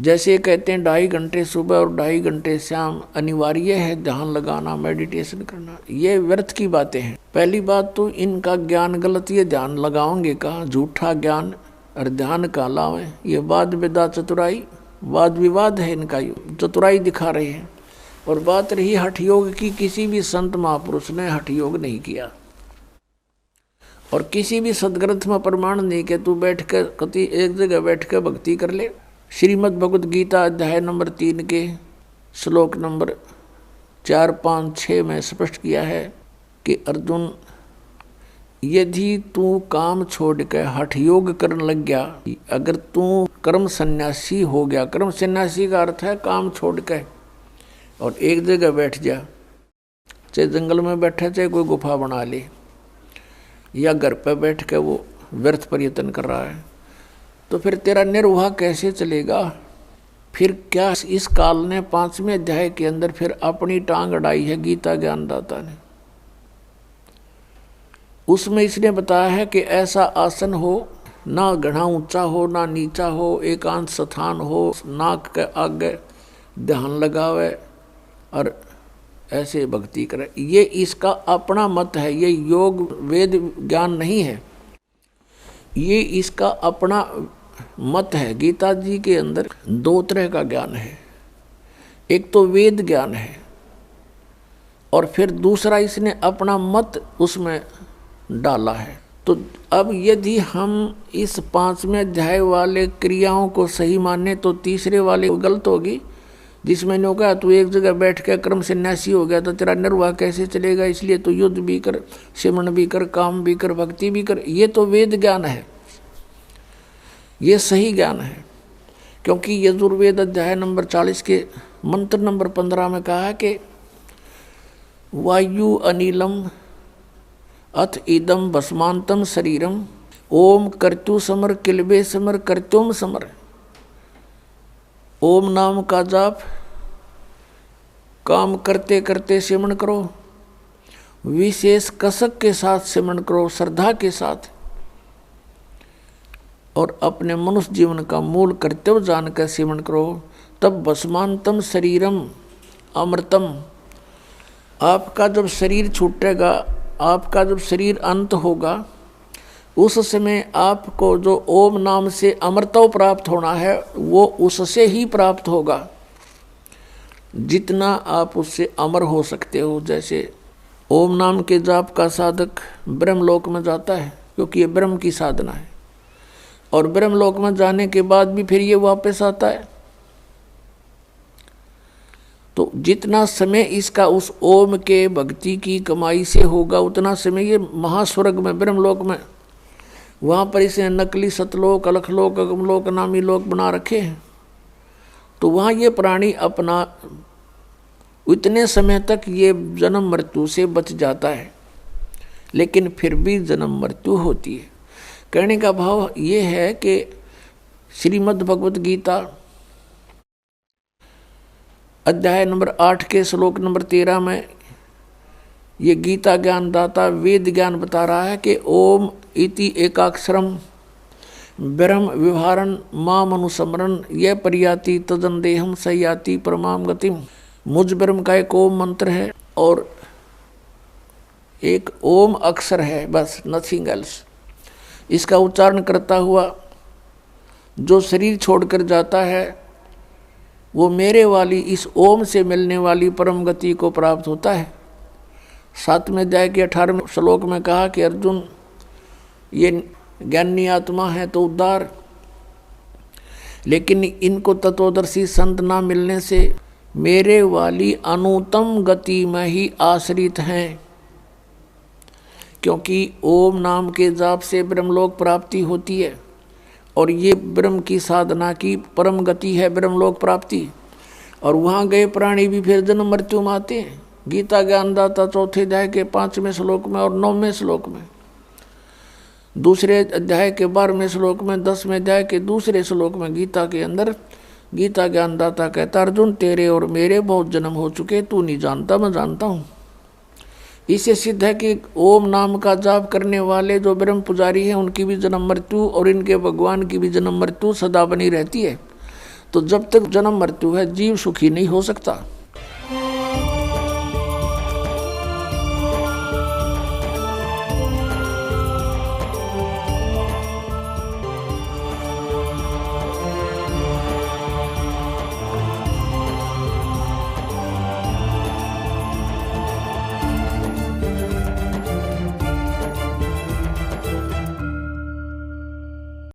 जैसे कहते हैं 2.5 घंटे सुबह और 2.5 घंटे शाम अनिवार्य है ध्यान लगाना, मेडिटेशन करना, ये व्यर्थ की बातें हैं। पहली बात तो इनका ज्ञान गलत, ये ध्यान लगाओगे कहाँ, झूठा ज्ञान और ध्यान का लावे, ये वाद विदा चतुराई, वाद विवाद है इनका, चतुराई दिखा रहे हैं। और बात रही हठ योग की, किसी भी संत महापुरुष ने हठ योग नहीं किया और किसी भी सदग्रंथ में प्रमाण नहीं कि तू बैठ कर कति एक जगह बैठ कर भक्ति कर ले। श्रीमद् भगवद गीता अध्याय नंबर 3 के श्लोक नंबर 4, 5, 6 में स्पष्ट किया है कि अर्जुन, यदि तू काम छोड़ कर हठ योग करने लग गया, अगर तू कर्म सन्यासी हो गया, कर्म सन्यासी का अर्थ है काम छोड़ कर और एक जगह बैठ जा, चाहे जंगल में बैठा, चाहे कोई गुफा बना ले, या घर पर बैठ कर वो व्यर्थ प्रयत्न कर रहा है, तो फिर तेरा निर्वाह कैसे चलेगा? फिर क्या इस काल ने 5वें अध्याय के अंदर फिर अपनी टांग अड़ाई है गीता ज्ञानदाता ने। उसमें इसने बताया है कि ऐसा आसन हो, ना घना ऊंचा हो ना नीचा हो, एकांत स्थान हो, नाक के आगे ध्यान लगावे और ऐसे भक्ति करे। ये इसका अपना मत है, ये योग वेद ज्ञान नहीं है, ये इसका अपना मत है। गीता जी के अंदर 2 तरह का ज्ञान है, एक तो वेद ज्ञान है और फिर दूसरा इसने अपना मत उसमें डाला है। तो अब यदि हम इस 5वें अध्याय वाले क्रियाओं को सही माने तो तीसरे वाले गलत होगी, जिसमें ने कहा तू एक जगह बैठ कर कर्म सन्यासी हो गया तो तेरा निर्वाह कैसे चलेगा, इसलिए तो युद्ध भी कर, सिमरण भी कर, काम भी कर, भक्ति भी कर। ये तो वेद ज्ञान है, ये सही ज्ञान है। क्योंकि यजुर्वेद अध्याय नंबर 40 के मंत्र नंबर 15 में कहा है कि वायु अनिलम अथ इदम भस्मांतम शरीरम ओम कर्तु समर किलबे समर कर्त्योम समर। ओम नाम का जाप काम करते करते सिमरण करो, विशेष कसक के साथ सिमरण करो, श्रद्धा के साथ, और अपने मनुष्य जीवन का मूल कर्तव्य जानकर सिमरण करो। तब भस्मांतम शरीरम अमृतम, आपका जब शरीर छूटेगा, आपका जब शरीर अंत होगा, उस समय आपको जो ओम नाम से अमृतव प्राप्त होना है वो उससे ही प्राप्त होगा जितना आप उससे अमर हो सकते हो। जैसे ओम नाम के जाप का साधक ब्रह्मलोक में जाता है, क्योंकि ये ब्रह्म की साधना है, और ब्रह्मलोक में जाने के बाद भी फिर ये वापस आता है। तो जितना समय इसका उस ओम के भक्ति की कमाई से होगा, उतना समय ये महास्वर्ग में ब्रह्मलोक में, वहाँ पर इसे नकली सतलोक, अलखलोक, अगमलोक नामी लोक बना रखे हैं। तो वहाँ ये प्राणी अपना इतने समय तक ये जन्म मृत्यु से बच जाता है, लेकिन फिर भी जन्म मृत्यु होती है। कहने का भाव ये है कि श्रीमद् भगवद गीता अध्याय नंबर 8 के श्लोक नंबर 13 में ये गीता ज्ञानदाता वेद ज्ञान बता रहा है कि ओम इति एकाक्षरम ब्रह्म विहारन माम अनुस्मरण यह परियाति तदन देहम सयाति परमाम गतिम। मुझ ब्रह्म का एक ओम मंत्र है और एक ओम अक्षर है, बस, नथिंग एल्स। इसका उच्चारण करता हुआ जो शरीर छोड़कर जाता है वो मेरे वाली इस ओम से मिलने वाली परम गति को प्राप्त होता है। 7वें अध्याय के 18वें श्लोक में कहा कि अर्जुन, ये ज्ञानी आत्मा है तो उद्धार, लेकिन इनको तत्वदर्शी संत ना मिलने से मेरे वाली अनुत्तम गति में ही आश्रित हैं। क्योंकि ओम नाम के जाप से ब्रह्मलोक प्राप्ति होती है और ये ब्रह्म की साधना की परम गति है ब्रह्मलोक प्राप्ति। और वहाँ गए प्राणी भी फिर जन्म मृत्यु में आते हैं। गीता ज्ञानदाता 4थे अध्याय के 5वें श्लोक में और 9वें श्लोक में, 2रे अध्याय के 12वें श्लोक में, 10वें अध्याय के 2रे श्लोक में गीता के अंदर गीता ज्ञानदाता कहता, अर्जुन तेरे और मेरे बहुत जन्म हो चुके, तू नहीं जानता, मैं जानता हूँ। इससे सिद्ध है कि ओम नाम का जाप करने वाले जो ब्रह्म पुजारी हैं उनकी भी जन्म मृत्यु और इनके भगवान की भी जन्म मृत्यु सदा बनी रहती है। तो जब तक जन्म मृत्यु है जीव सुखी नहीं हो सकता।